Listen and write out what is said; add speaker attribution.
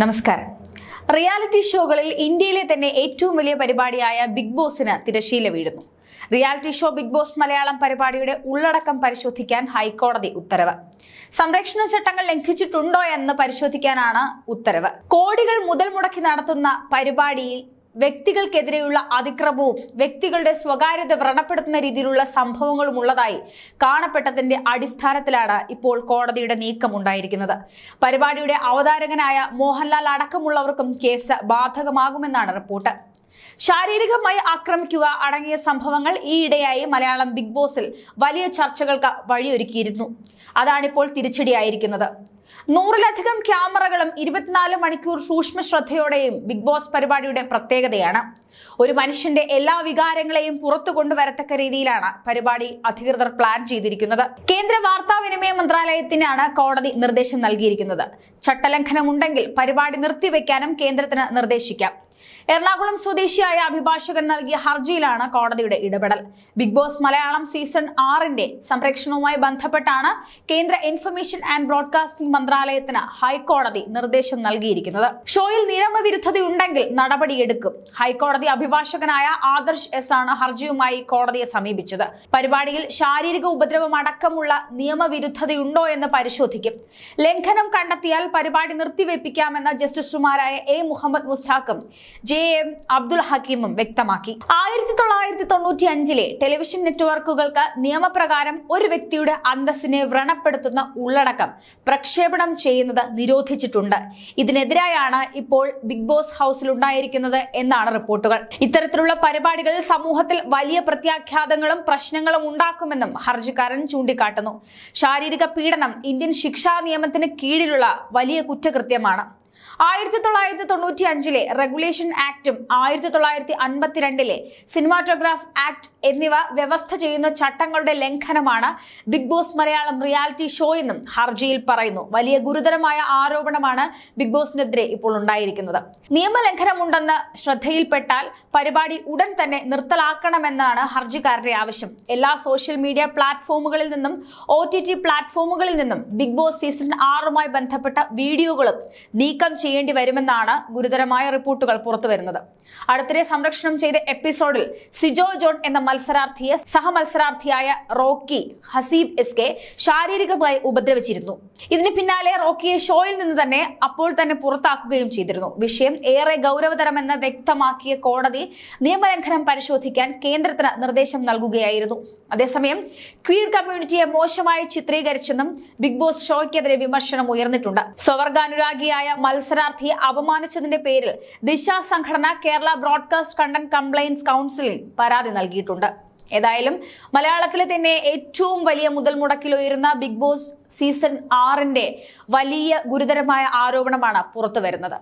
Speaker 1: നമസ്കാരം. റിയാലിറ്റി ഷോകളിൽ ഇന്ത്യയിലെ തന്നെ ഏറ്റവും വലിയ പരിപാടിയായ ബിഗ് ബോസിന് തിരശീല വീഴുന്നു. Reality show Bigg Boss Malayalam പരിപാടിയുടെ ഉള്ളടക്കം പരിശോധിക്കാൻ ഹൈക്കോടതി ഉത്തരവ്. സംരക്ഷണ ചട്ടങ്ങൾ ലംഘിച്ചിട്ടുണ്ടോ എന്ന് പരിശോധിക്കാനാണ് ഉത്തരവ്. കോടികൾ മുതൽ മുടക്കി നടത്തുന്ന പരിപാടിയിൽ വ്യക്തികൾക്കെതിരെയുള്ള അതിക്രമവും വ്യക്തികളുടെ സ്വകാര്യത വ്രണപ്പെടുത്തുന്ന രീതിയിലുള്ള സംഭവങ്ങളും ഉള്ളതായി കാണപ്പെട്ടതിന്റെ അടിസ്ഥാനത്തിലാണ് ഇപ്പോൾ കോടതിയുടെ നീക്കമുണ്ടായിരിക്കുന്നത്. പരിപാടിയുടെ അവതാരകനായ മോഹൻലാൽ അടക്കമുള്ളവർക്കും കേസ് ബാധകമാകുമെന്നാണ് റിപ്പോർട്ട്. ശാരീരികമായി ആക്രമിക്കുക അടങ്ങിയ സംഭവങ്ങൾ ഈയിടെയായി മലയാളം ബിഗ് ബോസിൽ വലിയ ചർച്ചകൾക്ക് വഴിയൊരുക്കിയിരുന്നു. അതാണിപ്പോൾ തിരിച്ചടിയായിരിക്കുന്നത്. 100-ലധികം ക്യാമറകളും 24 മണിക്കൂർ സൂക്ഷ്മ ശ്രദ്ധയോടെയും ബിഗ് ബോസ് പരിപാടിയുടെ പ്രത്യേകതയാണ്. ഒരു മനുഷ്യന്റെ എല്ലാ വികാരങ്ങളെയും പുറത്തു കൊണ്ടുവരത്തക്ക രീതിയിലാണ് പരിപാടി അധികൃതർ പ്ലാൻ ചെയ്തിരിക്കുന്നത്. കേന്ദ്ര വാർത്താവിനിമയ മന്ത്രാലയത്തിനാണ് കോടതി നിർദ്ദേശം നൽകിയിരിക്കുന്നത്. ചട്ടലംഘനമുണ്ടെങ്കിൽ പരിപാടി നിർത്തിവെക്കാനും കേന്ദ്രത്തിന് നിർദ്ദേശിക്കാം. എറണാകുളം സ്വദേശിയായ അഭിഭാഷകൻ നൽകിയ ഹർജിയിലാണ് കോടതിയുടെ ഇടപെടൽ. ബിഗ് ബോസ് മലയാളം സീസൺ 6ന്റെ സംപ്രേഷണവുമായി ബന്ധപ്പെട്ടാണ് കേന്ദ്ര ഇൻഫർമേഷൻ ആൻഡ് ബ്രോഡ്കാസ്റ്റിംഗ് മന്ത്രാലയത്തിന് ഹൈക്കോടതി നിർദ്ദേശം നൽകിയിരിക്കുന്നത്. ഷോയിൽ നിയമവിരുദ്ധതയുണ്ടെങ്കിൽ നടപടിയെടുക്കും. ഹൈക്കോടതി അഭിഭാഷകനായ ആദർശ് എസ് ആണ് ഹർജിയുമായി കോടതിയെ സമീപിച്ചത്. പരിപാടിയിൽ ശാരീരിക ഉപദ്രവം അടക്കമുള്ള നിയമവിരുദ്ധതയുണ്ടോ എന്ന് പരിശോധിക്കും. ലംഘനം കണ്ടെത്തിയാൽ പരിപാടി നിർത്തിവെപ്പിക്കാമെന്ന ജസ്റ്റിസുമാരായ എ മുഹമ്മദ് മുസ്താഖും JM അബ്ദുൽ ഹക്കീമും വ്യക്തമാക്കി. 1995-ലെ ടെലിവിഷൻ നെറ്റ്വർക്കുകൾക്ക് നിയമപ്രകാരം ഒരു വ്യക്തിയുടെ അന്തസ്സിനെ വ്രണപ്പെടുത്തുന്ന ഉള്ളടക്കം പ്രക്ഷേപണം ചെയ്യുന്നത് നിരോധിച്ചിട്ടുണ്ട്. ഇതിനെതിരായാണ് ഇപ്പോൾ ബിഗ് ബോസ് ഹൗസിൽ ഉണ്ടായിരിക്കുന്നത് എന്നാണ് റിപ്പോർട്ടുകൾ. ഇത്തരത്തിലുള്ള പരിപാടികൾ സമൂഹത്തിൽ വലിയ പ്രത്യാഘാതങ്ങളും പ്രശ്നങ്ങളും ഉണ്ടാക്കുമെന്നും ഹർജിക്കാരൻ ചൂണ്ടിക്കാട്ടുന്നു. ശാരീരിക പീഡനം ഇന്ത്യൻ ശിക്ഷാ നിയമത്തിന് കീഴിലുള്ള വലിയ കുറ്റകൃത്യമാണ്. 1995-ലെ റെഗുലേഷൻ ആക്ടും 1952-ലെ സിനിമാറ്റോഗ്രാഫ് ആക്ട് എന്നിവ വ്യവസ്ഥ ചെയ്യുന്ന ചട്ടങ്ങളുടെ ലംഘനമാണ് Bigg Boss Malayalam reality show എന്നും ഹർജിയിൽ പറയുന്നു. വലിയ ഗുരുതരമായ ആരോപണമാണ് ബിഗ് ബോസിനെതിരെ ഇപ്പോൾ ഉണ്ടായിരിക്കുന്നത്. നിയമലംഘനമുണ്ടെന്ന് ശ്രദ്ധയിൽപ്പെട്ടാൽ പരിപാടി ഉടൻ തന്നെ നിർത്തലാക്കണമെന്നാണ് ഹർജിക്കാരുടെ ആവശ്യം. എല്ലാ സോഷ്യൽ മീഡിയ പ്ലാറ്റ്ഫോമുകളിൽ നിന്നും OTT പ്ലാറ്റ്ഫോമുകളിൽ നിന്നും ബിഗ് ബോസ് സീസൺ 6മായി ബന്ധപ്പെട്ട വീഡിയോകളും നീക്കം ചെയ്യേണ്ടി വരുമെന്നാണ് ഗുരുതരമായ റിപ്പോർട്ടുകൾ പുറത്തുവരുന്നത്. അടുത്തിടെ സംരക്ഷണം ചെയ്ത എപ്പിസോഡിൽ സിജോ ജോൺ എന്ന മത്സരാർത്ഥിയെ സഹമത്സരാർത്ഥിയായ റോക്കി ഹസീബ് SK ശാരീരികമായി ഉപദ്രവിച്ചിരുന്നു. ഇതിന് പിന്നാലെ റോക്കിയെ ഷോയിൽ നിന്ന് തന്നെ അപ്പോൾ തന്നെ പുറത്താക്കുകയും ചെയ്തിരുന്നു. വിഷയം ഏറെ ഗൗരവതരമെന്ന് വ്യക്തമാക്കിയ കോടതി നിയമലംഘനം പരിശോധിക്കാൻ കേന്ദ്രത്തിന് നിർദ്ദേശം നൽകുകയായിരുന്നു. അതേസമയം ക്വീർ കമ്മ്യൂണിറ്റിയെ മോശമായി ചിത്രീകരിച്ചെന്നും ബിഗ് ബോസ് ഷോയ്ക്കെതിരെ വിമർശനം ഉയർന്നിട്ടുണ്ട്. സ്വവർഗാനുരാഗിയായ മത്സരാർത്ഥിയെ അപമാനിച്ചതിന്റെ പേരിൽ ദിശ സംഘടന കേരള ബ്രോഡ്കാസ്റ്റ് കണ്ടന്റ് കംപ്ലയിൻസ് കൗൺസിലിൽ പരാതി നൽകിയിട്ടുണ്ട്. ഏതായാലും മലയാളത്തിലെ തന്നെ ഏറ്റവും വലിയ മുതൽ മുടക്കിൽ ഉയരുന്ന ബിഗ് ബോസ് സീസൺ 6ന്റെ വലിയ ഗുരുതരമായ ആരോപണമാണ് പുറത്തു വരുന്നത്.